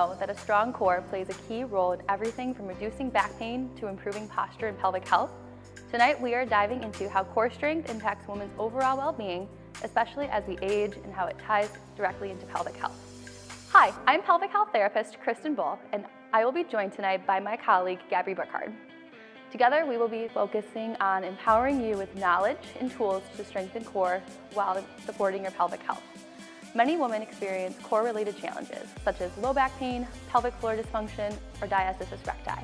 know that a strong core plays a key role in everything from reducing back pain to improving posture and pelvic health. Tonight we are diving into how core strength impacts women's overall well-being, especially as we age, and how it ties directly into pelvic health. Hi, I'm pelvic health therapist Kristen Bull, and I will be joined tonight by my colleague Gabby Burkard. Together we will be focusing on empowering you with knowledge and tools to strengthen core while supporting your pelvic health. Many women experience core-related challenges, such as low back pain, pelvic floor dysfunction, or diastasis recti.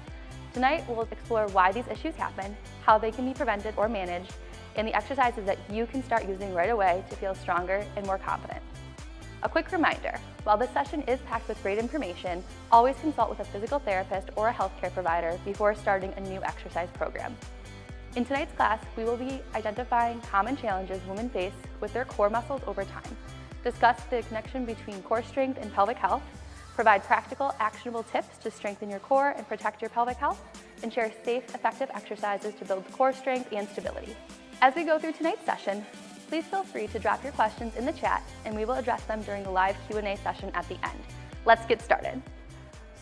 Tonight, we'll explore why these issues happen, how they can be prevented or managed, and the exercises that you can start using right away to feel stronger and more confident. A quick reminder, while this session is packed with great information, always consult with a physical therapist or a healthcare provider before starting a new exercise program. In tonight's class, we will be identifying common challenges women face with their core muscles over time, discuss the connection between core strength and pelvic health, provide practical, actionable tips to strengthen your core and protect your pelvic health, and share safe, effective exercises to build core strength and stability. As we go through tonight's session, please feel free to drop your questions in the chat, and we will address them during the live Q&A session at the end. Let's get started.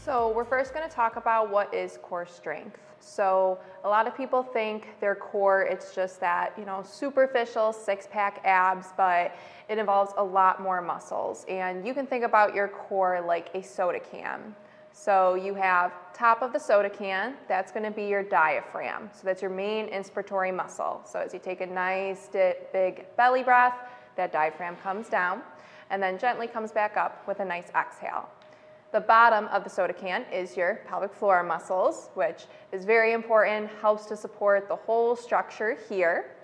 So we're first going to talk about what is core strength. So a lot of people think their core, it's just that, superficial six-pack abs, but it involves a lot more muscles. And you can think about your core like a soda can. So you have top of the soda can, that's going to be your diaphragm. So that's your main inspiratory muscle. So as you take a nice big belly breath, that diaphragm comes down and then gently comes back up with a nice exhale. The bottom of the soda can is your pelvic floor muscles, which is very important, helps to support the whole structure here.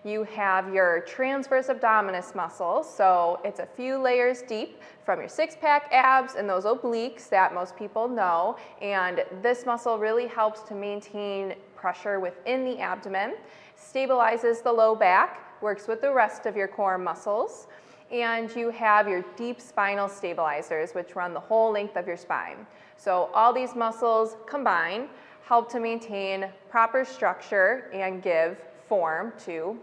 You have your transverse abdominis muscles, so it's a few layers deep from your six-pack abs and those obliques that most people know, and this muscle really helps to maintain pressure within the abdomen, stabilizes the low back, works with the rest of your core muscles. And you have your deep spinal stabilizers, which run the whole length of your spine. So all these muscles combine, help to maintain proper structure and give form to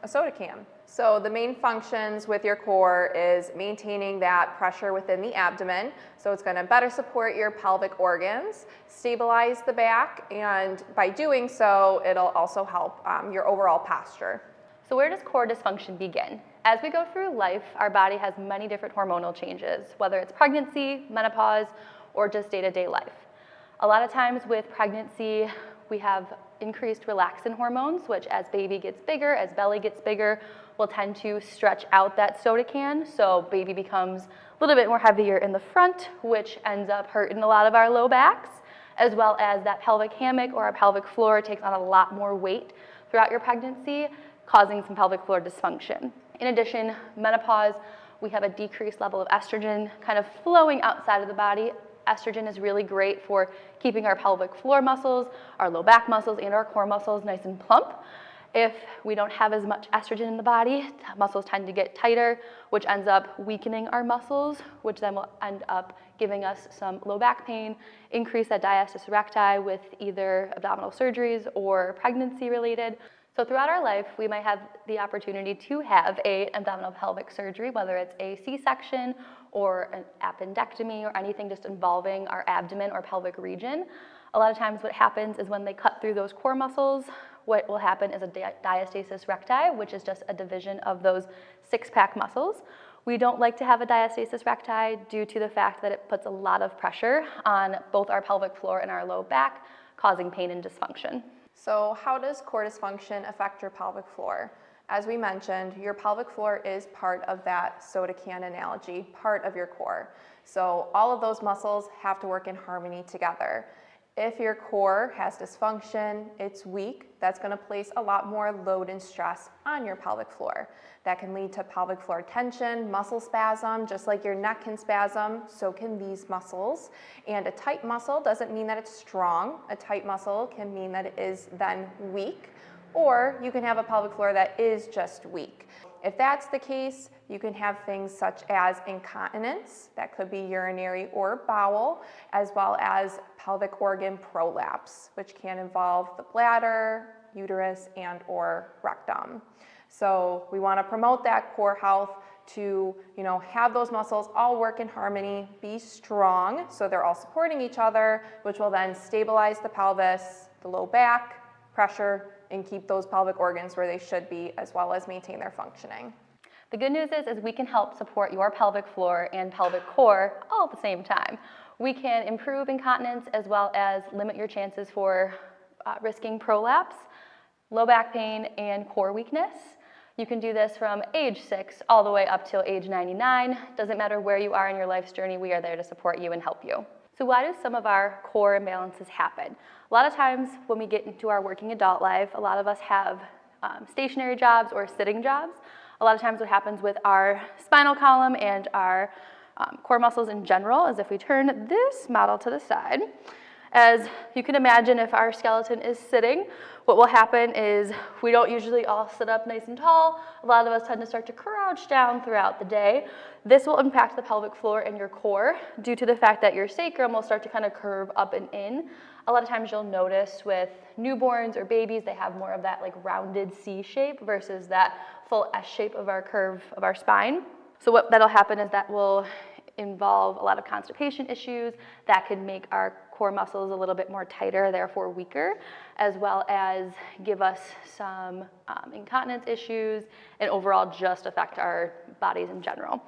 a soda can. So the main functions with your core is maintaining that pressure within the abdomen. So it's going to better support your pelvic organs, stabilize the back, and by doing so, it'll also help your overall posture. So where does core dysfunction begin? As we go through life, our body has many different hormonal changes, whether it's pregnancy, menopause, or just day-to-day life. A lot of times with pregnancy, we have increased relaxin hormones, which as baby gets bigger, as belly gets bigger, will tend to stretch out that soda can, so baby becomes a little bit more heavier in the front, which ends up hurting a lot of our low backs, as well as that pelvic hammock or our pelvic floor takes on a lot more weight throughout your pregnancy, causing some pelvic floor dysfunction. In addition, menopause, we have a decreased level of estrogen kind of flowing outside of the body. Estrogen is really great for keeping our pelvic floor muscles, our low back muscles, and our core muscles nice and plump. If we don't have as much estrogen in the body, muscles tend to get tighter, which ends up weakening our muscles, which then will end up giving us some low back pain, increase that diastasis recti with either abdominal surgeries or pregnancy related. So throughout our life, we might have the opportunity to have an abdominal pelvic surgery, whether it's a C-section or an appendectomy or anything just involving our abdomen or pelvic region. A lot of times what happens is when they cut through those core muscles, what will happen is a diastasis recti, which is just a division of those six-pack muscles. We don't like to have a diastasis recti due to the fact that it puts a lot of pressure on both our pelvic floor and our low back, causing pain and dysfunction. So how does core dysfunction affect your pelvic floor? As we mentioned, your pelvic floor is part of that soda can analogy, part of your core. So all of those muscles have to work in harmony together. If your core has dysfunction, it's weak, that's going to place a lot more load and stress on your pelvic floor. That can lead to pelvic floor tension, muscle spasm, just like your neck can spasm, so can these muscles. And a tight muscle doesn't mean that it's strong. A tight muscle can mean that it is then weak, or you can have a pelvic floor that is just weak. If that's the case, you can have things such as incontinence, that could be urinary or bowel, as well as pelvic organ prolapse, which can involve the bladder, uterus, and or rectum. So we want to promote that core health to, have those muscles all work in harmony, be strong, so they're all supporting each other, which will then stabilize the pelvis, the low back, pressure, and keep those pelvic organs where they should be, as well as maintain their functioning. The good news is we can help support your pelvic floor and pelvic core all at the same time. We can improve incontinence as well as limit your chances for risking prolapse, low back pain, and core weakness. You can do this from age 6 all the way up till age 99. Doesn't matter where you are in your life's journey, we are there to support you and help you. So why do some of our core imbalances happen? A lot of times when we get into our working adult life, a lot of us have stationary jobs or sitting jobs. A lot of times what happens with our spinal column and our core muscles in general is if we turn this model to the side, as you can imagine, if our skeleton is sitting, what will happen is we don't usually all sit up nice and tall. A lot of us tend to start to crouch down throughout the day. This will impact the pelvic floor and your core due to the fact that your sacrum will start to kind of curve up and in. A lot of times you'll notice with newborns or babies, they have more of that like rounded C shape versus that full S shape of our curve of our spine. So what that'll happen is that will involve a lot of constipation issues that could make our core muscles a little bit more tighter, therefore weaker, as well as give us some incontinence issues and overall just affect our bodies in general.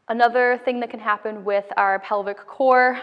Another thing that can happen with our pelvic core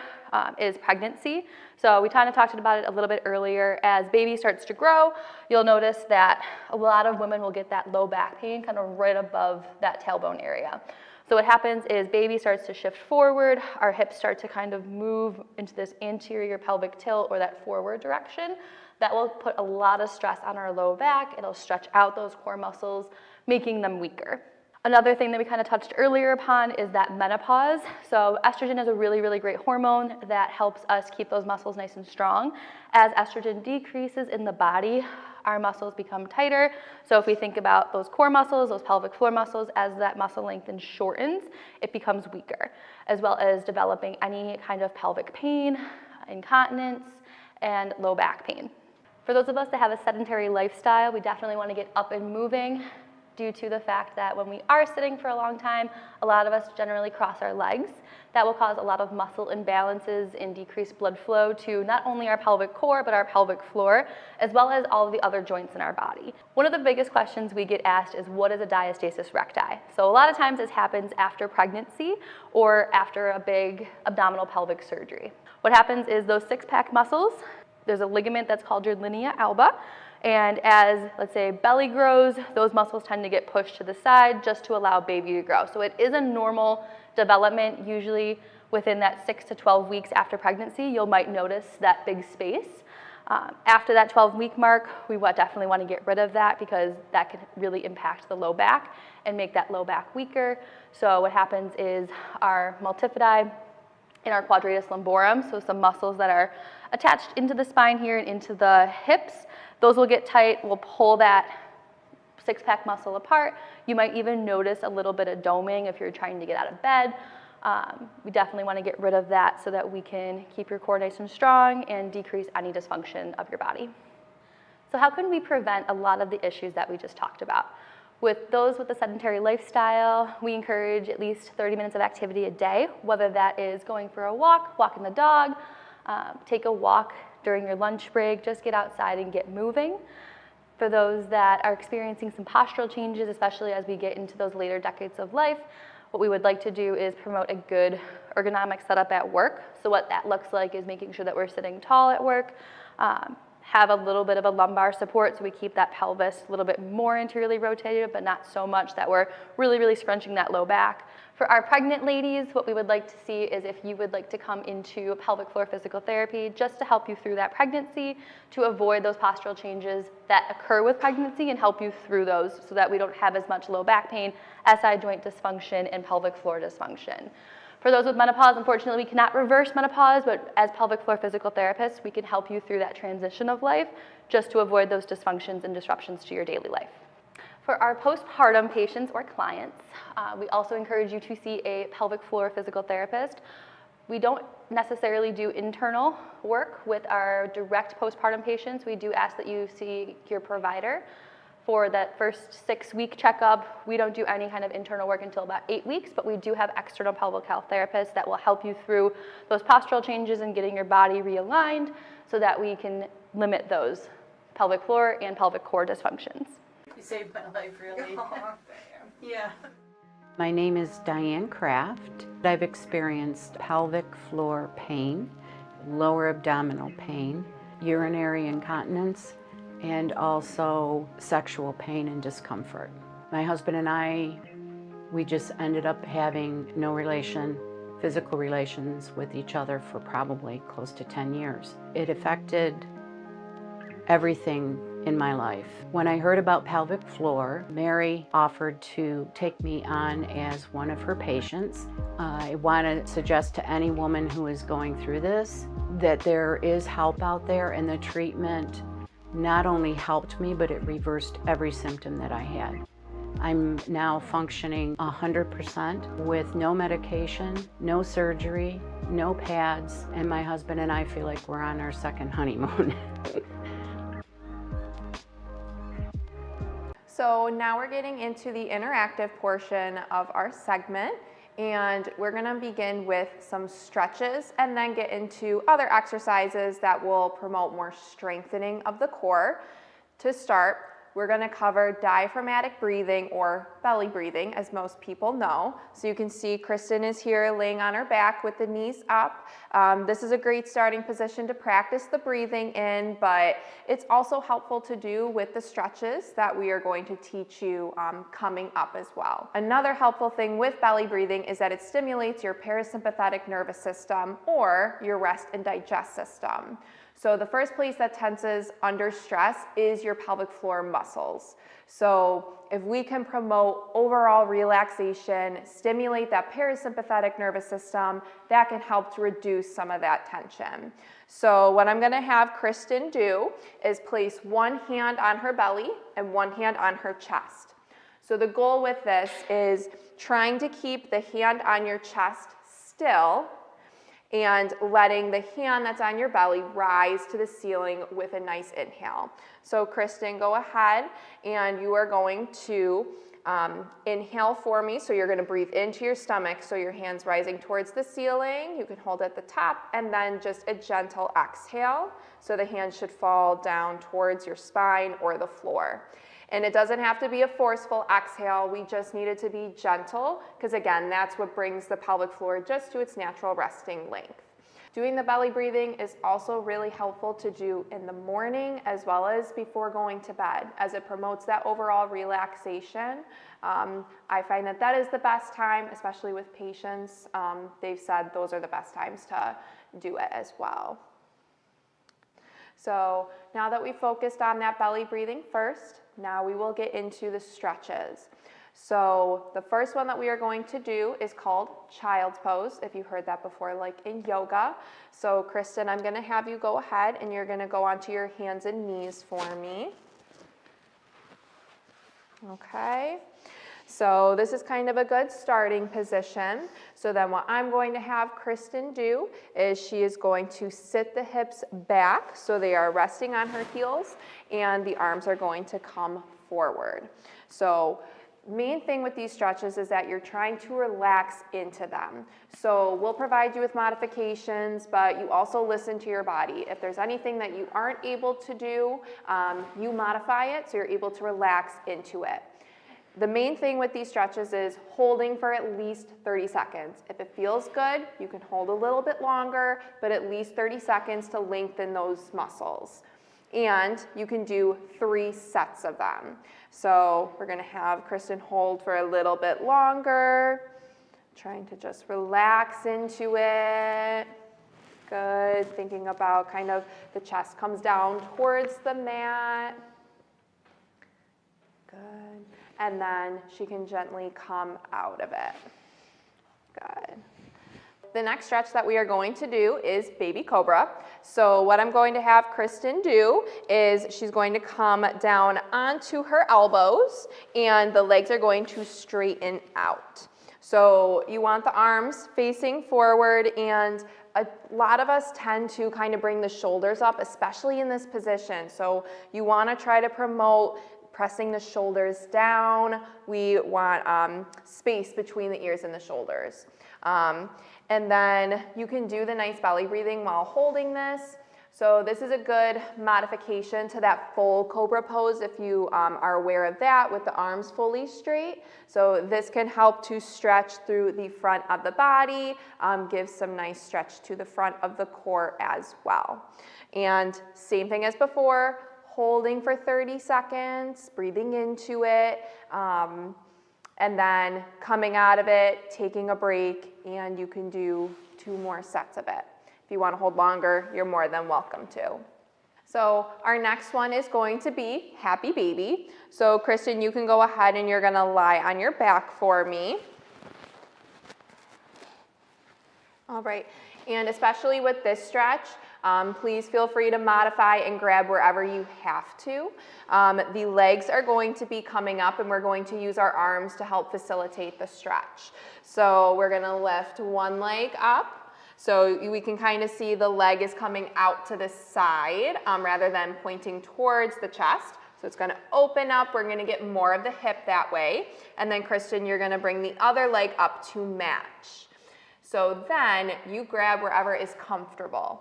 is pregnancy. So we kind of talked about it a little bit earlier. As baby starts to grow, you'll notice that a lot of women will get that low back pain kind of right above that tailbone area. So what happens is baby starts to shift forward, our hips start to kind of move into this anterior pelvic tilt or that forward direction. That will put a lot of stress on our low back. It'll stretch out those core muscles, making them weaker. Another thing that we kind of touched earlier upon is that menopause. So estrogen is a really, really great hormone that helps us keep those muscles nice and strong. As estrogen decreases in the body, our muscles become tighter. So if we think about those core muscles, those pelvic floor muscles, as that muscle length shortens, it becomes weaker, as well as developing any kind of pelvic pain, incontinence, and low back pain. For those of us that have a sedentary lifestyle, we definitely want to get up and moving, due to the fact that when we are sitting for a long time, a lot of us generally cross our legs. That will cause a lot of muscle imbalances and decreased blood flow to not only our pelvic core, but our pelvic floor, as well as all of the other joints in our body. One of the biggest questions we get asked is, what is a diastasis recti? So a lot of times this happens after pregnancy or after a big abdominal pelvic surgery. What happens is those six-pack muscles, there's a ligament that's called your linea alba, and as, let's say, belly grows, those muscles tend to get pushed to the side just to allow baby to grow. So it is a normal development. Usually within that 6 to 12 weeks after pregnancy, you might notice that big space. After that 12-week mark, we definitely want to get rid of that because that could really impact the low back and make that low back weaker. So what happens is our multifidi and our quadratus lumborum, so some muscles that are attached into the spine here and into the hips, those will get tight, will pull that six-pack muscle apart. You might even notice a little bit of doming if you're trying to get out of bed. We definitely want to get rid of that so that we can keep your core nice and strong and decrease any dysfunction of your body. So how can we prevent a lot of the issues that we just talked about? With those with a sedentary lifestyle, we encourage at least 30 minutes of activity a day, whether that is going for a walk, walking the dog, take a walk during your lunch break, just get outside and get moving. For those that are experiencing some postural changes, especially as we get into those later decades of life, what we would like to do is promote a good ergonomic setup at work. So what that looks like is making sure that we're sitting tall at work, have a little bit of a lumbar support so we keep that pelvis a little bit more anteriorly rotated, but not so much that we're really, really scrunching that low back. For our pregnant ladies, what we would like to see is if you would like to come into pelvic floor physical therapy just to help you through that pregnancy, to avoid those postural changes that occur with pregnancy and help you through those so that we don't have as much low back pain, SI joint dysfunction, and pelvic floor dysfunction. For those with menopause, unfortunately, we cannot reverse menopause, but as pelvic floor physical therapists, we can help you through that transition of life just to avoid those dysfunctions and disruptions to your daily life. For our postpartum patients or clients, we also encourage you to see a pelvic floor physical therapist. We don't necessarily do internal work with our direct postpartum patients. We do ask that you see your provider. For that first 6-week checkup, we don't do any kind of internal work until about 8 weeks, but we do have external pelvic health therapists that will help you through those postural changes and getting your body realigned so that we can limit those pelvic floor and pelvic core dysfunctions. You saved my life, really. Oh, Yeah. my name is Diane Kraft. I've experienced pelvic floor pain, lower abdominal pain, urinary incontinence, and also sexual pain and discomfort. My husband and I, we just ended up having no physical relations with each other for probably close to 10 years. It affected everything in my life. When I heard about pelvic floor, Mary offered to take me on as one of her patients. I want to suggest to any woman who is going through this that there is help out there, and the treatment not only helped me, but it reversed every symptom that I had. I'm now functioning 100% with no medication, no surgery, no pads, and my husband and I feel like we're on our second honeymoon. So now we're getting into the interactive portion of our segment, and we're gonna begin with some stretches and then get into other exercises that will promote more strengthening of the core. To start, we're gonna cover diaphragmatic breathing, or belly breathing, as most people know. So you can see Kristen is here laying on her back with the knees up. This is a great starting position to practice the breathing in, but it's also helpful to do with the stretches that we are going to teach you coming up as well. Another helpful thing with belly breathing is that it stimulates your parasympathetic nervous system, or your rest and digest system. So the first place that tenses under stress is your pelvic floor muscles. So if we can promote overall relaxation, stimulate that parasympathetic nervous system, that can help to reduce some of that tension. So what I'm gonna have Kristen do is place one hand on her belly and one hand on her chest. So the goal with this is trying to keep the hand on your chest still and letting the hand that's on your belly rise to the ceiling with a nice inhale. So Kristen, go ahead and you are going to inhale for me. So you're gonna breathe into your stomach, so your hand's rising towards the ceiling. You can hold at the top, and then just a gentle exhale. So the hand should fall down towards your spine or the floor. And it doesn't have to be a forceful exhale, we just need it to be gentle, because again, that's what brings the pelvic floor just to its natural resting length. Doing the belly breathing is also really helpful to do in the morning as well as before going to bed, as it promotes that overall relaxation. I find that that is the best time, especially with patients. They've said those are the best times to do it as well. So now that we focused on that belly breathing first, now we will get into the stretches. So the first one that we are going to do is called child's pose, if you heard that before, like in yoga. So Kristen, I'm gonna have you go ahead and you're gonna go onto your hands and knees for me. Okay. So this is kind of a good starting position. So then what I'm going to have Kristen do is she is going to sit the hips back so they are resting on her heels, and the arms are going to come forward. So main thing with these stretches is that you're trying to relax into them. So we'll provide you with modifications, but you also listen to your body. If there's anything that you aren't able to do, you modify it so you're able to relax into it. The main thing with these stretches is holding for at least 30 seconds. If it feels good, you can hold a little bit longer, but at least 30 seconds to lengthen those muscles. And you can do 3 sets of them. So we're gonna have Kristen hold for a little bit longer, trying to just relax into it. Good, thinking about kind of the chest comes down towards the mat. Good. And then she can gently come out of it. Good. The next stretch that we are going to do is baby cobra. So what I'm going to have Kristen do is she's going to come down onto her elbows, and the legs are going to straighten out. So you want the arms facing forward, and a lot of us tend to kind of bring the shoulders up, especially in this position. So you want to try to promote pressing the shoulders down. We want space between the ears and the shoulders. And then you can do the nice belly breathing while holding this. So this is a good modification to that full cobra pose if you are aware of that, with the arms fully straight. So this can help to stretch through the front of the body, give some nice stretch to the front of the core as well. And same thing as before, holding for 30 seconds, breathing into it, and then coming out of it, taking a break, and you can do 2 more sets of it. If you want to hold longer, you're more than welcome to. So our next one is going to be Happy Baby. So Kristen, you can go ahead and you're going to lie on your back for me. All right, and especially with this stretch, please feel free to modify and grab wherever you have to. The legs are going to be coming up and we're going to use our arms to help facilitate the stretch. So we're going to lift one leg up. So we can kind of see the leg is coming out to the side rather than pointing towards the chest. So it's going to open up. We're going to get more of the hip that way. And then Kristen, you're going to bring the other leg up to match. So then you grab wherever is comfortable.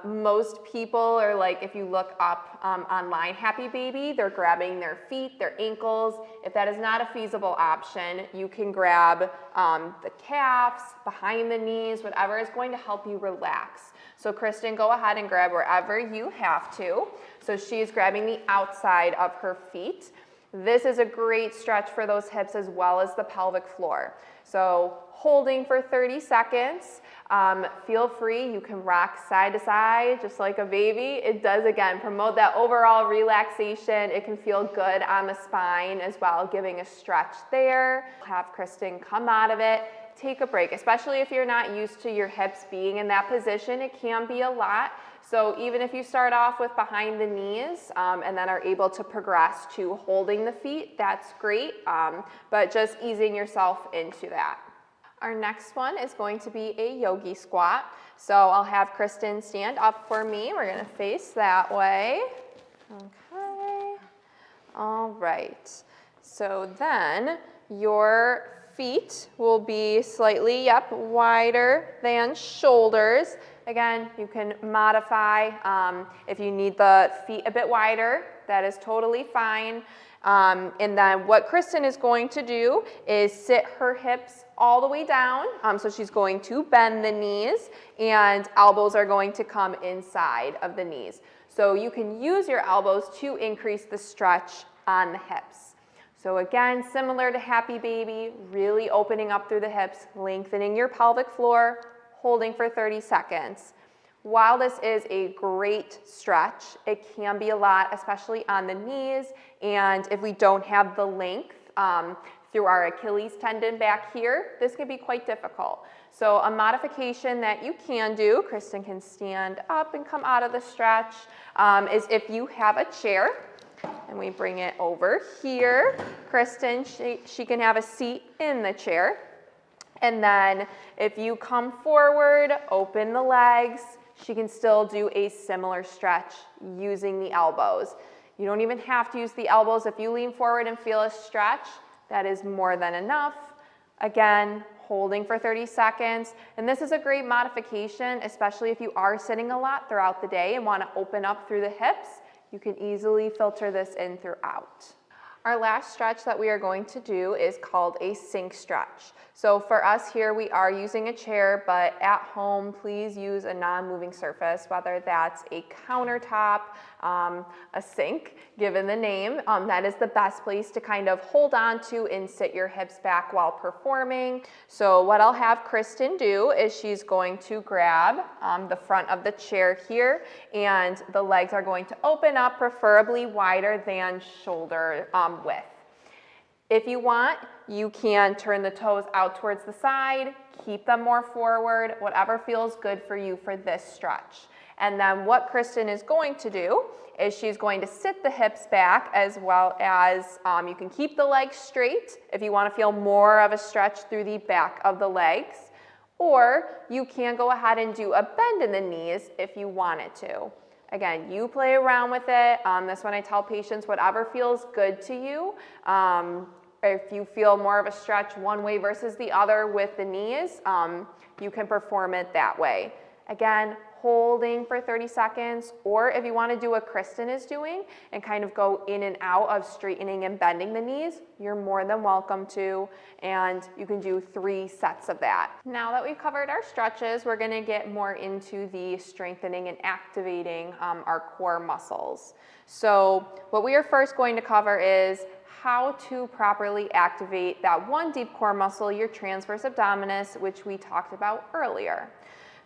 Most people are like, if you look up online, Happy Baby, they're grabbing their feet, their ankles. If that is not a feasible option, you can grab the calves, behind the knees, whatever is going to help you relax. So Kristen, go ahead and grab wherever you have to. So she's grabbing the outside of her feet. This is a great stretch for those hips as well as the pelvic floor. So holding for 30 seconds. Feel free, you can rock side to side just like a baby. It does, again, promote that overall relaxation. It can feel good on the spine as well, giving a stretch there. Have Kristen come out of it, take a break, especially if you're not used to your hips being in that position. It can be a lot. So even if you start off with behind the knees and then are able to progress to holding the feet, that's great, but just easing yourself into that. Our next one is going to be a yogi squat. So I'll have Kristen stand up for me. We're going to face that way. Okay. All right. So then your feet will be slightly, wider than shoulders. Again, you can modify if you need the feet a bit wider. That is totally fine. And then what Kristen is going to do is sit her hips all the way down. So she's going to bend the knees and elbows are going to come inside of the knees. So you can use your elbows to increase the stretch on the hips. So again, similar to Happy Baby, really opening up through the hips, lengthening your pelvic floor, holding for 30 seconds. While this is a great stretch, it can be a lot, especially on the knees, and if we don't have the length through our Achilles tendon back here, this can be quite difficult. So a modification that you can do, Kristen can stand up and come out of the stretch, is if you have a chair, and we bring it over here. Kristen, she can have a seat in the chair. And then if you come forward, open the legs, she can still do a similar stretch using the elbows. You don't even have to use the elbows. If you lean forward and feel a stretch, that is more than enough. Again, holding for 30 seconds. And this is a great modification, especially if you are sitting a lot throughout the day and want to open up through the hips. You can easily filter this in throughout. Our last stretch that we are going to do is called a sink stretch. So for us here, we are using a chair, but at home, please use a non-moving surface, whether that's a countertop, a sink, given the name. That is the best place to kind of hold on to and sit your hips back while performing. So what I'll have Kristen do is she's going to grab the front of the chair here, and the legs are going to open up, preferably wider than shoulder width. If you want, you can turn the toes out towards the side, keep them more forward, whatever feels good for you for this stretch. And then what Kristen is going to do is she's going to sit the hips back, as well as you can keep the legs straight if you want to feel more of a stretch through the back of the legs, or you can go ahead and do a bend in the knees if you wanted to. Again, you play around with it. This one I tell patients, whatever feels good to you. If you feel more of a stretch one way versus the other with the knees, you can perform it that way. Again, holding for 30 seconds, or if you want to do what Kristen is doing and kind of go in and out of straightening and bending the knees, you're more than welcome to, and you can do 3 sets of that. Now that we've covered our stretches, we're going to get more into the strengthening and activating our core muscles. So what we are first going to cover is how to properly activate that one deep core muscle, your transverse abdominis, which we talked about earlier.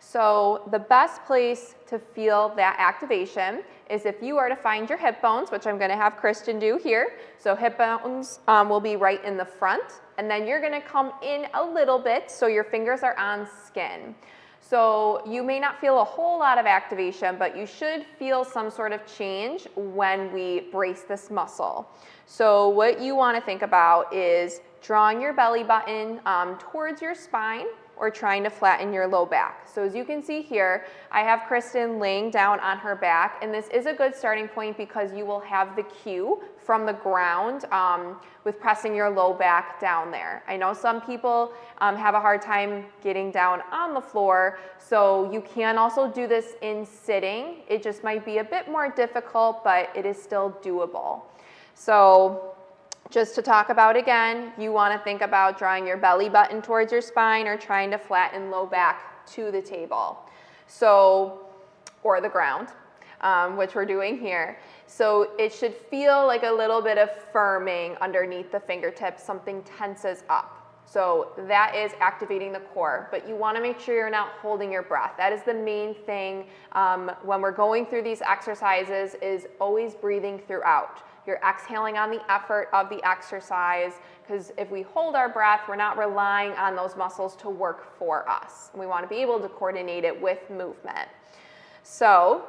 So the best place to feel that activation is if you are to find your hip bones, which I'm going to have Kristen do here. So hip bones will be right in the front, and then you're going to come in a little bit so your fingers are on skin. So you may not feel a whole lot of activation, but you should feel some sort of change when we brace this muscle. So what you want to think about is drawing your belly button towards your spine, or trying to flatten your low back. So as you can see here, I have Kristen laying down on her back, and this is a good starting point because you will have the cue from the ground with pressing your low back down there. I know some people have a hard time getting down on the floor, so you can also do this in sitting. It just might be a bit more difficult, but it is still doable. So just to talk about again, you want to think about drawing your belly button towards your spine or trying to flatten low back to the table. So, or the ground, which we're doing here. So it should feel like a little bit of firming underneath the fingertips, something tenses up. So that is activating the core, but you want to make sure you're not holding your breath. That is the main thing when we're going through these exercises, is always breathing throughout. You're exhaling on the effort of the exercise, because if we hold our breath, we're not relying on those muscles to work for us. We want to be able to coordinate it with movement. So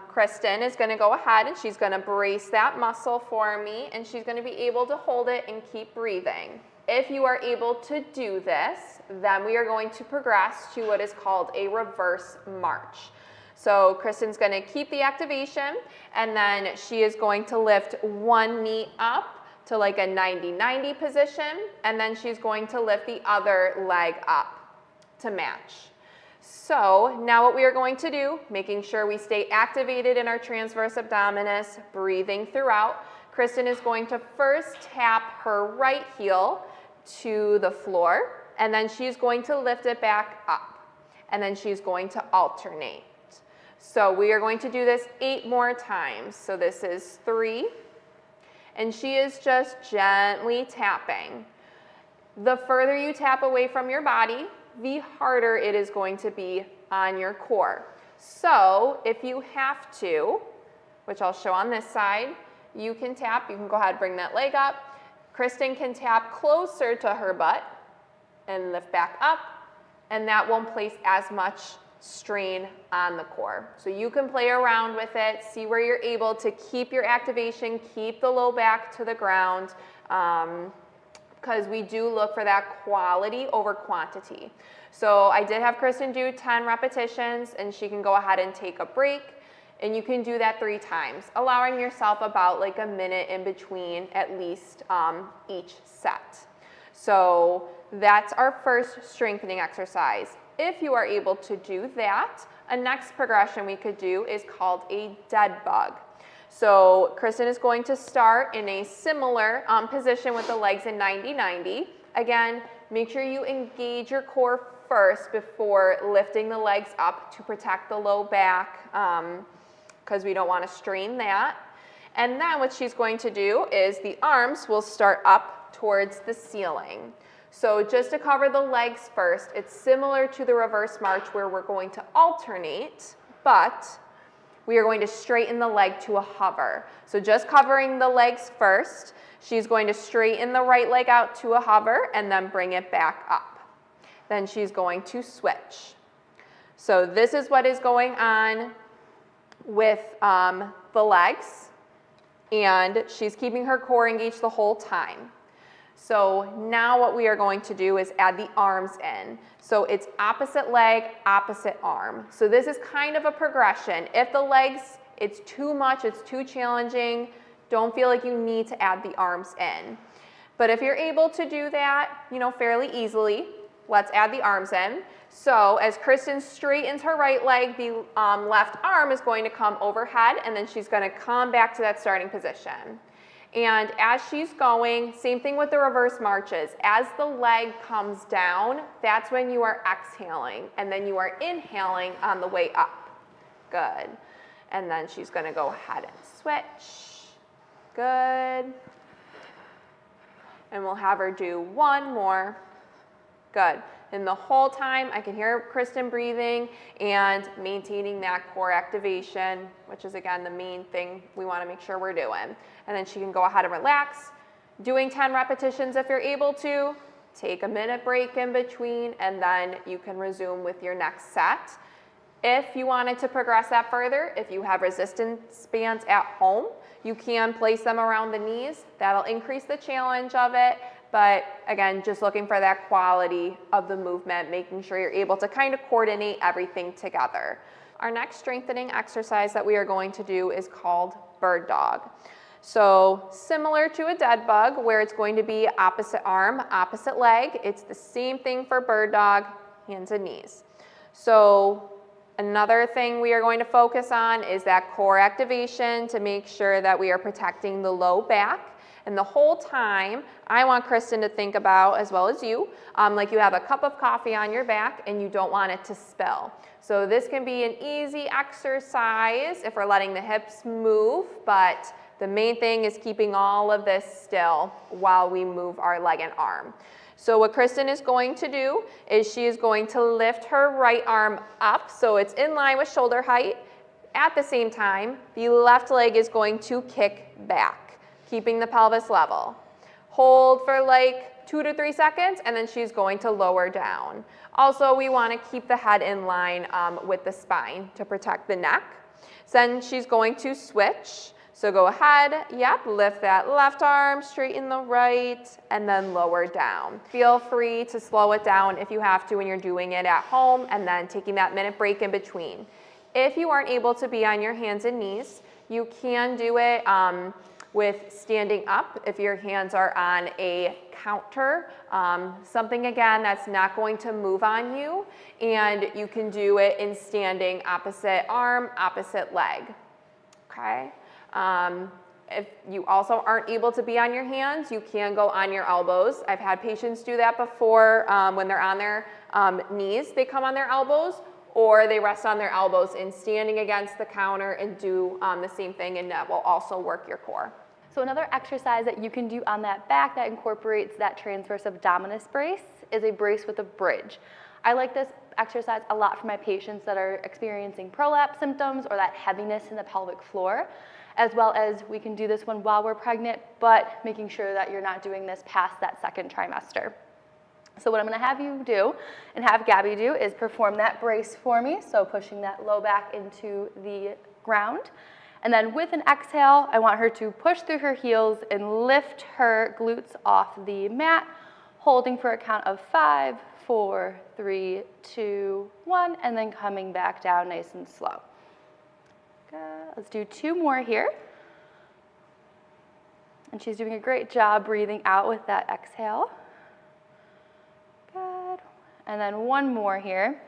Kristen is going to go ahead and she's going to brace that muscle for me, and she's going to be able to hold it and keep breathing. If you are able to do this, then we are going to progress to what is called a reverse march. So Kristen's going to keep the activation, and then she is going to lift one knee up to like a 90-90 position, and then she's going to lift the other leg up to match. So now what we are going to do, making sure we stay activated in our transverse abdominis, breathing throughout, Kristen is going to first tap her right heel to the floor, and then she's going to lift it back up, and then she's going to alternate. So we are going to do this 8 more times. So this is 3, and she is just gently tapping. The further you tap away from your body, the harder it is going to be on your core. So if you have to, which I'll show on this side, you can tap, you can go ahead and bring that leg up. Kristen can tap closer to her butt and lift back up, and that won't place as much strain on the core. So you can play around with it, see where you're able to keep your activation, keep the low back to the ground, because we do look for that quality over quantity. So I did have Kristen do 10 repetitions, and she can go ahead and take a break, and you can do that 3 times, allowing yourself about like a minute in between at least each set. So that's our first strengthening exercise. If you are able to do that, a next progression we could do is called a dead bug. So Kristen is going to start in a similar position with the legs in 90-90. Again, make sure you engage your core first before lifting the legs up to protect the low back, because we don't want to strain that. And then what she's going to do is the arms will start up towards the ceiling. So just to cover the legs first, it's similar to the reverse march where we're going to alternate, but we are going to straighten the leg to a hover. So just covering the legs first, she's going to straighten the right leg out to a hover and then bring it back up. Then she's going to switch. So this is what is going on with the legs, and she's keeping her core engaged the whole time. So now what we are going to do is add the arms in. So it's opposite leg, opposite arm. So this is kind of a progression. If the legs, it's too much, it's too challenging, don't feel like you need to add the arms in. But if you're able to do that, fairly easily, let's add the arms in. So as Kristen straightens her right leg, the left arm is going to come overhead, and then she's going to come back to that starting position. And as she's going, same thing with the reverse marches. As the leg comes down, that's when you are exhaling, and then you are inhaling on the way up. Good. And then she's going to go ahead and switch. Good. And we'll have her do one more. Good. And the whole time I can hear Kristen breathing and maintaining that core activation, which is again the main thing we want to make sure we're doing. And then she can go ahead and relax, doing 10 repetitions if you're able to. Take a minute break in between, and then you can resume with your next set. If you wanted to progress that further, if you have resistance bands at home, you can place them around the knees. That'll increase the challenge of it. But again, just looking for that quality of the movement, making sure you're able to kind of coordinate everything together. Our next strengthening exercise that we are going to do is called bird dog. So similar to a dead bug, where it's going to be opposite arm, opposite leg, it's the same thing for bird dog, hands and knees. So another thing we are going to focus on is that core activation to make sure that we are protecting the low back. And the whole time, I want Kristen to think about, as well as you, like you have a cup of coffee on your back and you don't want it to spill. So this can be an easy exercise if we're letting the hips move, but the main thing is keeping all of this still while we move our leg and arm. So what Kristen is going to do is she is going to lift her right arm up so it's in line with shoulder height. At the same time, the left leg is going to kick back, keeping the pelvis level. Hold for like 2 to 3 seconds, and then she's going to lower down. Also, we want to keep the head in line with the spine to protect the neck. Then she's going to switch. So go ahead, lift that left arm, straighten the right, and then lower down. Feel free to slow it down if you have to when you're doing it at home, and then taking that minute break in between. If you aren't able to be on your hands and knees, you can do it with standing up if your hands are on a counter, something again that's not going to move on you, and you can do it in standing, opposite arm, opposite leg, okay? If you also aren't able to be on your hands, you can go on your elbows. I've had patients do that before when they're on their knees, they come on their elbows, or they rest on their elbows in standing against the counter and do the same thing, and that will also work your core. So another exercise that you can do on that back that incorporates that transverse abdominis brace is a brace with a bridge. I like this exercise a lot for my patients that are experiencing prolapse symptoms or that heaviness in the pelvic floor, as well as we can do this one while we're pregnant, but making sure that you're not doing this past that second trimester. So what I'm going to have you do and have Gabby do is perform that brace for me, so pushing that low back into the ground. And then with an exhale, I want her to push through her heels and lift her glutes off the mat, holding for a count of 5, 4, 3, 2, 1, and then coming back down nice and slow. Good. Let's do 2 more here. And she's doing a great job breathing out with that exhale. Good. And then 1 more here.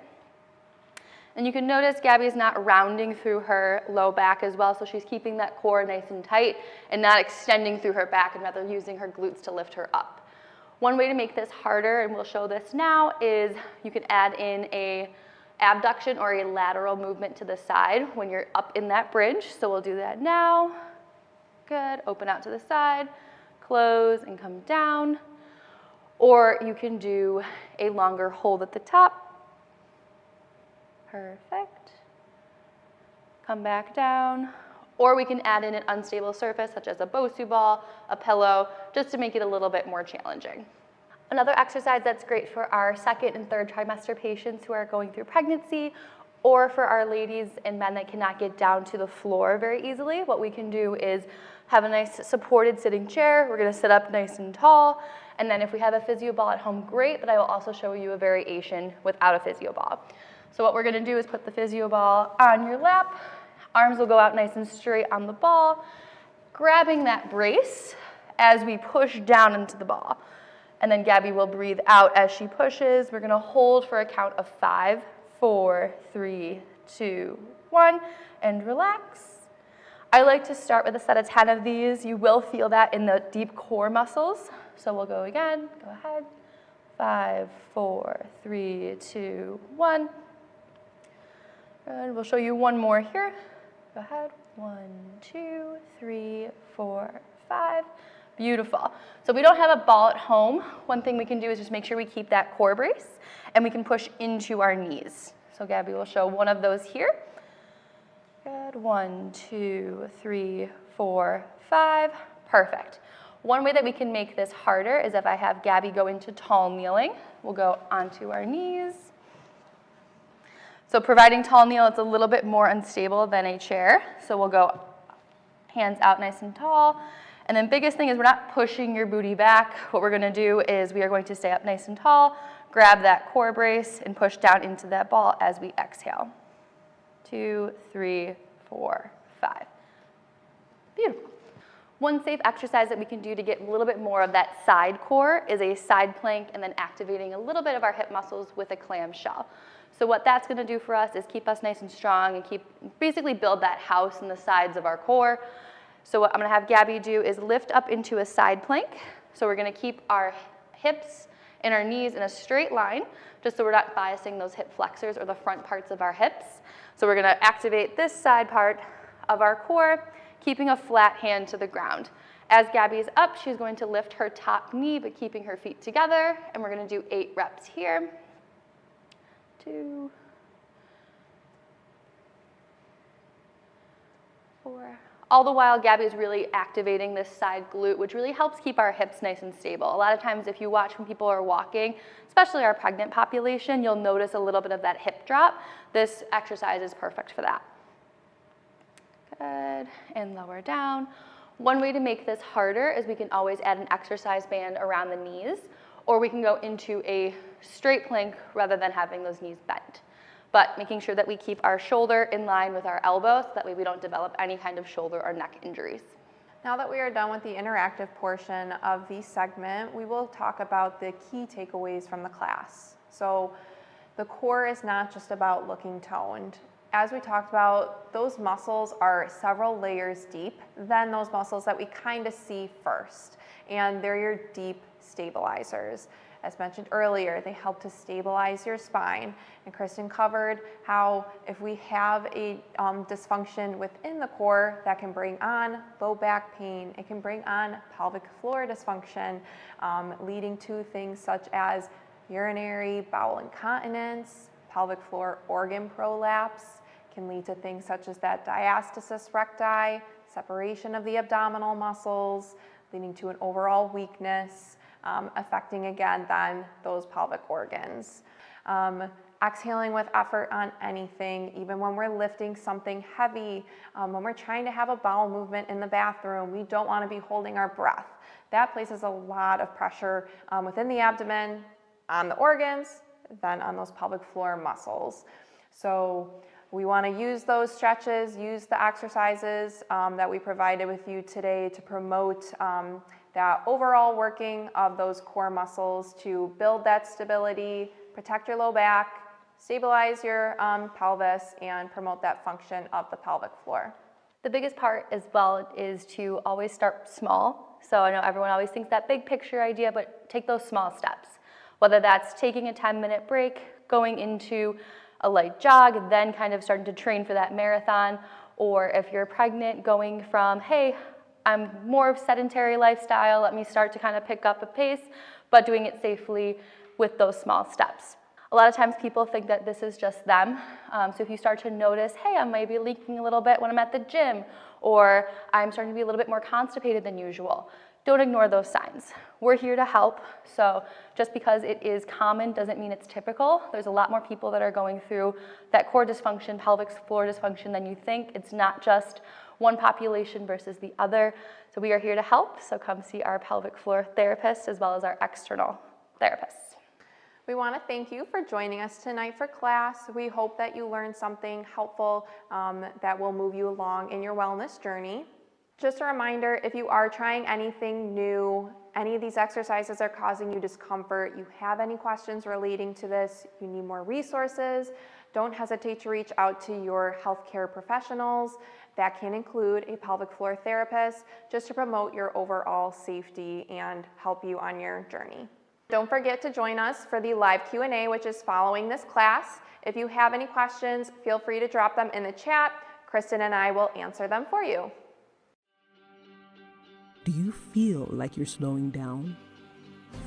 And you can notice Gabby's not rounding through her low back as well, so she's keeping that core nice and tight and not extending through her back, and rather using her glutes to lift her up. One way to make this harder, and we'll show this now, is you can add in a abduction or a lateral movement to the side when you're up in that bridge. So we'll do that now. Good. Open out to the side, close, and come down. Or you can do a longer hold at the top. Perfect. Come back down. Or we can add in an unstable surface such as a Bosu ball, a pillow, just to make it a little bit more challenging. Another exercise that's great for our 2nd and 3rd trimester patients who are going through pregnancy Or for our ladies and men that cannot get down to the floor very easily, what we can do is have a nice supported sitting chair. We're gonna sit up nice and tall. And then if we have a physio ball at home, great, but I will also show you a variation without a physio ball. So what we're gonna do is put the physio ball on your lap. Arms will go out nice and straight on the ball, grabbing that brace as we push down into the ball. And then Gabby will breathe out as she pushes. We're gonna hold for a count of 5, 4, 3, 2, 1, and relax. I like to start with a set of 10 of these. You will feel that in the deep core muscles. So we'll go again, go ahead. 5, 4, 3, 2, 1. And we'll show you one more here. Go ahead, 1, 2, 3, 4, 5. Beautiful. So if we don't have a ball at home, one thing we can do is just make sure we keep that core brace and we can push into our knees. So Gabby will show one of those here. Good, 1, 2, 3, 4, 5, perfect. One way that we can make this harder is if I have Gabby go into tall kneeling. We'll go onto our knees. So providing tall kneel, it's a little bit more unstable than a chair. So we'll go hands out nice and tall. And then biggest thing is we're not pushing your booty back. What we're gonna do is we are going to stay up nice and tall, grab that core brace and push down into that ball as we exhale. 2, 3, 4, 5. Beautiful. One safe exercise that we can do to get a little bit more of that side core is a side plank and then activating a little bit of our hip muscles with a clamshell. So what that's gonna do for us is keep us nice and strong and basically build that house in the sides of our core. So what I'm gonna have Gabby do is lift up into a side plank. So we're gonna keep our hips and our knees in a straight line, just so we're not biasing those hip flexors or the front parts of our hips. So we're gonna activate this side part of our core, keeping a flat hand to the ground. As Gabby is up, she's going to lift her top knee, but keeping her feet together, and we're gonna do 8 reps here. 2, 4. All the while, Gabby is really activating this side glute, which really helps keep our hips nice and stable. A lot of times if you watch when people are walking, especially our pregnant population, you'll notice a little bit of that hip drop. This exercise is perfect for that. Good, and lower down. One way to make this harder is we can always add an exercise band around the knees, or we can go into a straight plank rather than having those knees bent. But making sure that we keep our shoulder in line with our elbow so that way we don't develop any kind of shoulder or neck injuries. Now that we are done with the interactive portion of the segment, we will talk about the key takeaways from the class. So the core is not just about looking toned. As we talked about, those muscles are several layers deep than those muscles that we kind of see first, and they're your deep stabilizers. As mentioned earlier, they help to stabilize your spine. And Kristen covered how if we have a dysfunction within the core, that can bring on low back pain. It can bring on pelvic floor dysfunction, leading to things such as urinary bowel incontinence, pelvic floor organ prolapse. Can lead to things such as that diastasis recti, separation of the abdominal muscles, leading to an overall weakness, affecting again then those pelvic organs. Exhaling with effort on anything, even when we're lifting something heavy, when we're trying to have a bowel movement in the bathroom, we don't want to be holding our breath. That places a lot of pressure within the abdomen, on the organs, then on those pelvic floor muscles. So we want to use those stretches, use the exercises that we provided with you today to promote that overall working of those core muscles to build that stability, protect your low back, stabilize your pelvis, and promote that function of the pelvic floor. The biggest part as well is to always start small. So I know everyone always thinks that big picture idea, but take those small steps. Whether that's taking a 10-minute break, going into a light jog, then kind of starting to train for that marathon, or if you're pregnant, going from, hey, I'm more of sedentary lifestyle, let me start to kind of pick up a pace, but doing it safely with those small steps. A lot of times people think that this is just them. So if you start to notice, hey, I might be leaking a little bit when I'm at the gym, or I'm starting to be a little bit more constipated than usual, don't ignore those signs. We're here to help. So just because it is common doesn't mean it's typical. There's a lot more people that are going through that core dysfunction, pelvic floor dysfunction than you think. It's not just one population versus the other. So we are here to help. So come see our pelvic floor therapist as well as our external therapists. We want to thank you for joining us tonight for class. We hope that you learned something helpful that will move you along in your wellness journey. Just a reminder, if you are trying anything new, any of these exercises are causing you discomfort, you have any questions relating to this, you need more resources, don't hesitate to reach out to your healthcare professionals. That can include a pelvic floor therapist, just to promote your overall safety and help you on your journey. Don't forget to join us for the live Q&A, which is following this class. If you have any questions, feel free to drop them in the chat. Kristen and I will answer them for you. Do you feel like you're slowing down?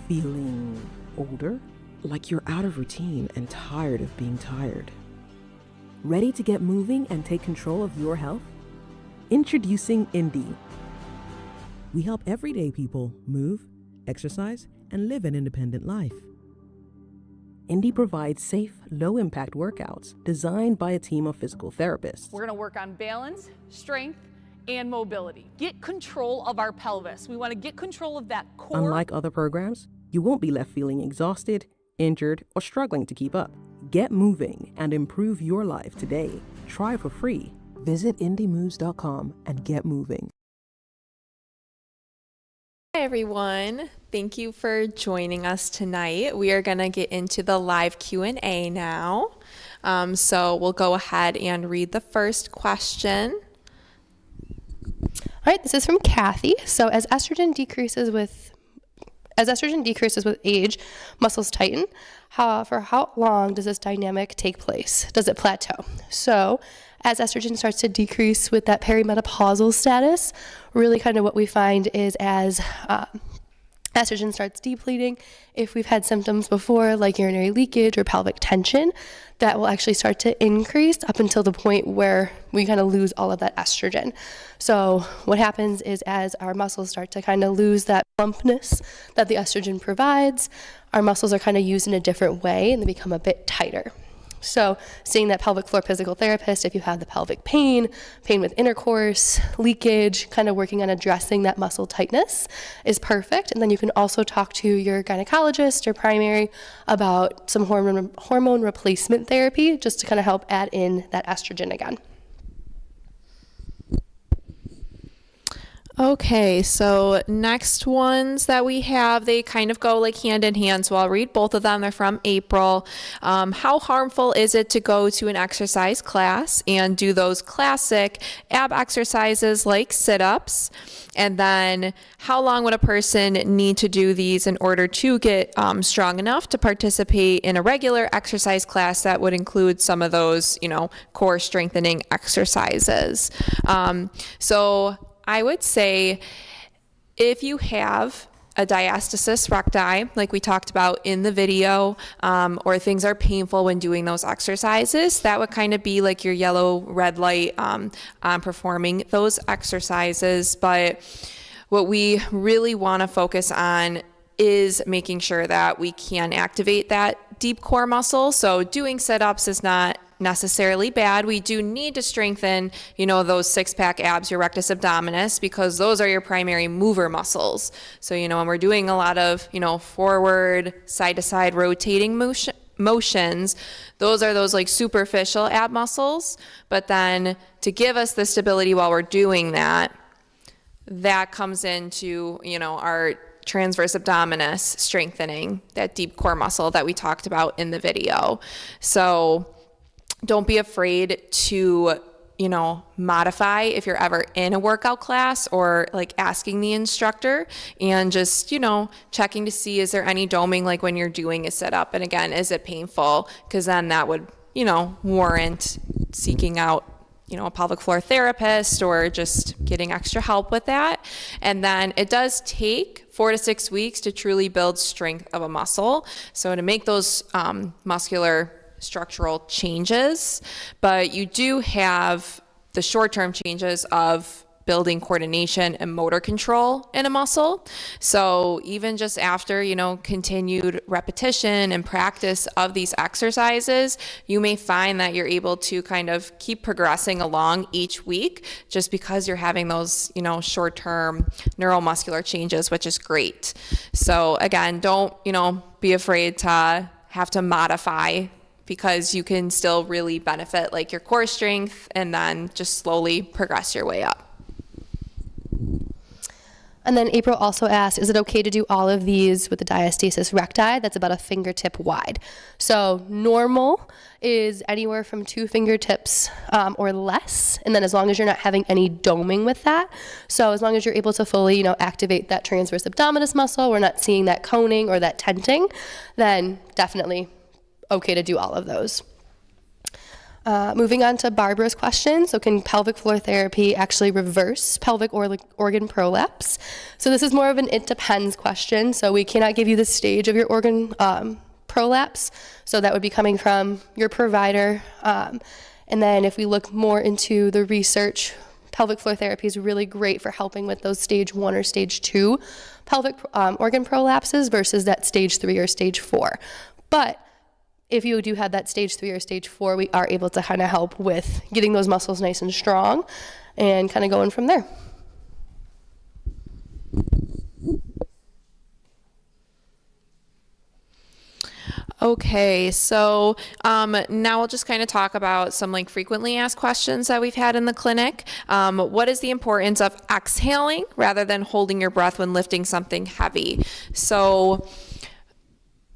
Feeling older? Like you're out of routine and tired of being tired? Ready to get moving and take control of your health? Introducing Indie. We help everyday people move, exercise, and live an independent life. Indie provides safe, low-impact workouts designed by a team of physical therapists. We're gonna work on balance, strength, and mobility. Get control of our pelvis. We wanna get control of that core. Unlike other programs, you won't be left feeling exhausted, injured, or struggling to keep up. Get moving and improve your life today. Try for free. Visit indiemoves.com and get moving. Hi everyone, thank you for joining us tonight. We are going to get into the live Q&A now. So we'll go ahead and read the first question. All right, this is from Kathy. So as estrogen decreases with age, muscles tighten. For how long does this dynamic take place? Does it plateau? So as estrogen starts to decrease with that perimenopausal status, really kind of what we find is as estrogen starts depleting, if we've had symptoms before like urinary leakage or pelvic tension, that will actually start to increase up until the point where we kind of lose all of that estrogen. So what happens is as our muscles start to kind of lose that plumpness that the estrogen provides, our muscles are kind of used in a different way and they become a bit tighter. So seeing that pelvic floor physical therapist, if you have the pelvic pain with intercourse, leakage, kind of working on addressing that muscle tightness is perfect. And then you can also talk to your gynecologist or primary about some hormone replacement therapy just to kind of help add in that estrogen again. Okay, so next ones that we have, they kind of go like hand in hand, so I'll read both of them. They're from April. How harmful is it to go to an exercise class and do those classic ab exercises like sit-ups? And then how long would a person need to do these in order to get strong enough to participate in a regular exercise class that would include some of those, core strengthening exercises? So I would say if you have a diastasis recti, like we talked about in the video, or things are painful when doing those exercises, that would kind of be like your yellow, red light on performing those exercises. But what we really want to focus on is making sure that we can activate that deep core muscle. So doing sit-ups is not necessarily bad. We do need to strengthen, those six-pack abs, your rectus abdominis, because those are your primary mover muscles. So, when we're doing a lot of, forward, side-to-side rotating motions, those are those like superficial ab muscles. But then to give us the stability while we're doing that comes into, our transverse abdominis strengthening, that deep core muscle that we talked about in the video. So don't be afraid to, modify if you're ever in a workout class or like asking the instructor and just, checking to see, is there any doming like when you're doing a sit up? And again, is it painful? Because then that would, warrant seeking out, a pelvic floor therapist or just getting extra help with that. And then it does take 4 to 6 weeks to truly build strength of a muscle. So to make those muscular structural changes, but you do have the short-term changes of building coordination and motor control in a muscle. So even just after, continued repetition and practice of these exercises, you may find that you're able to kind of keep progressing along each week just because you're having those, short-term neuromuscular changes, which is great. So again, don't, be afraid to have to modify, because you can still really benefit like your core strength and then just slowly progress your way up. And then April also asked, is it okay to do all of these with the diastasis recti that's about a fingertip wide? So normal is anywhere from 2 fingertips or less, and then as long as you're not having any doming with that. So as long as you're able to fully, activate that transverse abdominis muscle, we're not seeing that coning or that tenting, then definitely okay to do all of those. Moving on to Barbara's question. So can pelvic floor therapy actually reverse pelvic organ prolapse? So this is more of an it depends question. So we cannot give you the stage of your organ prolapse. So that would be coming from your provider. And then if we look more into the research, pelvic floor therapy is really great for helping with those stage 1 or stage 2 pelvic organ prolapses versus that stage 3 or stage 4. But if you do have that stage 3 or stage 4, we are able to kind of help with getting those muscles nice and strong and kind of going from there. Okay, so now we'll just kind of talk about some frequently asked questions that we've had in the clinic. What is the importance of exhaling rather than holding your breath when lifting something heavy? So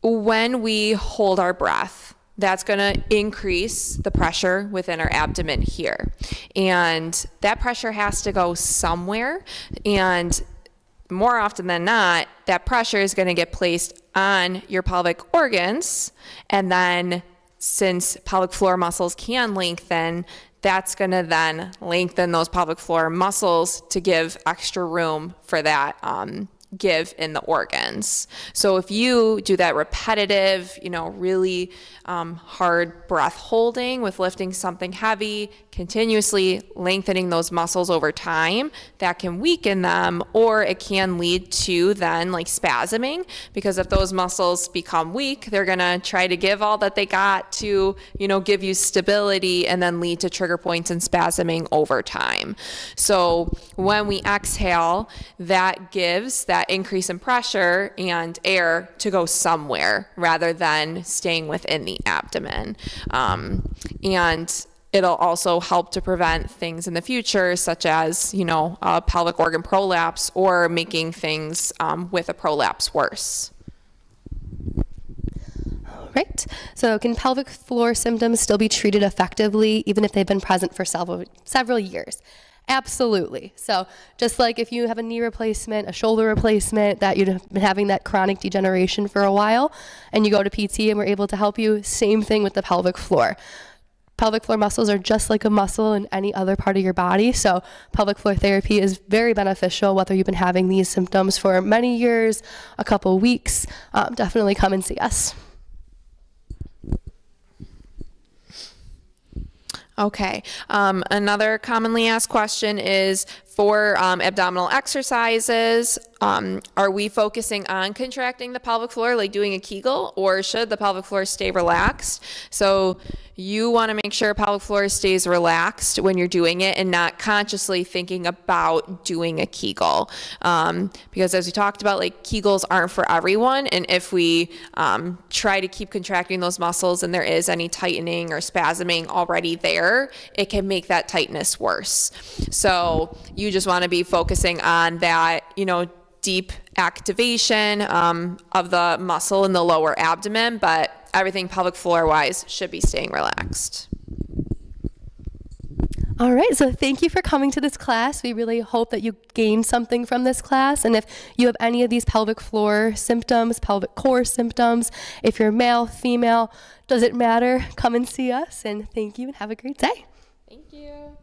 when we hold our breath, that's going to increase the pressure within our abdomen here. And that pressure has to go somewhere. And more often than not, that pressure is going to get placed on your pelvic organs. And then since pelvic floor muscles can lengthen, that's going to then lengthen those pelvic floor muscles to give extra room for that give in the organs. So if you do that repetitive, really hard breath holding with lifting something heavy, continuously lengthening those muscles over time, that can weaken them, or it can lead to then spasming, because if those muscles become weak, they're going to try to give all that they got to, give you stability, and then lead to trigger points and spasming over time. So when we exhale, that gives that increase in pressure and air to go somewhere rather than staying within the abdomen. And it'll also help to prevent things in the future, such as, a pelvic organ prolapse, or making things with a prolapse worse. All right. So can pelvic floor symptoms still be treated effectively even if they've been present for several years? Absolutely. So just like if you have a knee replacement, a shoulder replacement, that you've been having that chronic degeneration for a while, and you go to PT and we're able to help you, same thing with the pelvic floor. Pelvic floor muscles are just like a muscle in any other part of your body. So pelvic floor therapy is very beneficial, whether you've been having these symptoms for many years, a couple weeks. Definitely come and see us. Okay. Another commonly asked question is, for abdominal exercises, are we focusing on contracting the pelvic floor, like doing a Kegel, or should the pelvic floor stay relaxed? So you want to make sure pelvic floor stays relaxed when you're doing it and not consciously thinking about doing a Kegel. Because as we talked about, Kegels aren't for everyone. And if we try to keep contracting those muscles and there is any tightening or spasming already there, it can make that tightness worse. So you just want to be focusing on that, deep activation of the muscle in the lower abdomen, but everything pelvic floor wise should be staying relaxed. All right, so thank you for coming to this class. We really hope that you gained something from this class. And if you have any of these pelvic floor symptoms, pelvic core symptoms, if you're male, female, doesn't matter, come and see us. And thank you and have a great day. Thank you.